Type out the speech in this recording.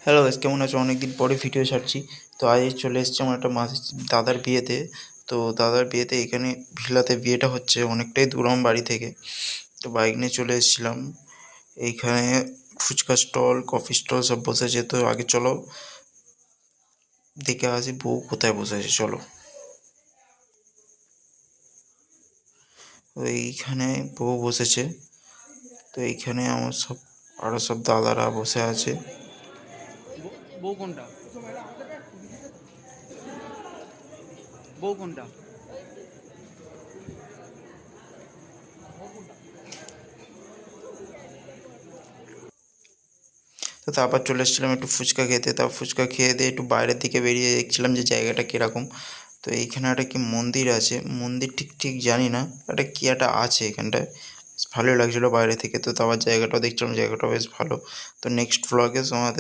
Hello guys, কেমন আছো? অনেকদিন পরে ভিডিও ছাড়ছি। তো আজ চলে এসেছি আমার একটা দাদার বিয়েতে। তো দাদার বিয়েতে এখানে ভিলাতে বিয়েটা হচ্ছে, অনেকটাই দূর আমার বাড়ি থেকে। তো বাইক নিয়ে চলে এসেছিলাম। এইখানে ফুচকা স্টল, কফি স্টল সব বসেছে। তো আগে চলো দেখে আসি বউ কোথায় বসেছে, চলো। তো এইখানে বউ বসেছে। তো এইখানে আমার সব আরও সব দাদারা বসে আছে। বউ কোনটা? বউ কোনটা? তো তারপর চলে এসেছিলাম একটু ফুচকা খেতে। তারপর ফুচকা খেয়ে দিয়ে একটু বাইরের দিকে বেরিয়ে দেখছিলাম যে জায়গাটা কীরকম। তো এইখানে একটা কি মন্দির আছে, মন্দির ঠিক ঠিক জানি না, একটা কি একটা আছে এখানটায়। বেশ ভালোই লাগছিলো বাইরে থেকে। তো তারপর জায়গাটাও দেখছিলাম, জায়গাটাও বেশ ভালো। তো নেক্সট ব্লগে তোমাদের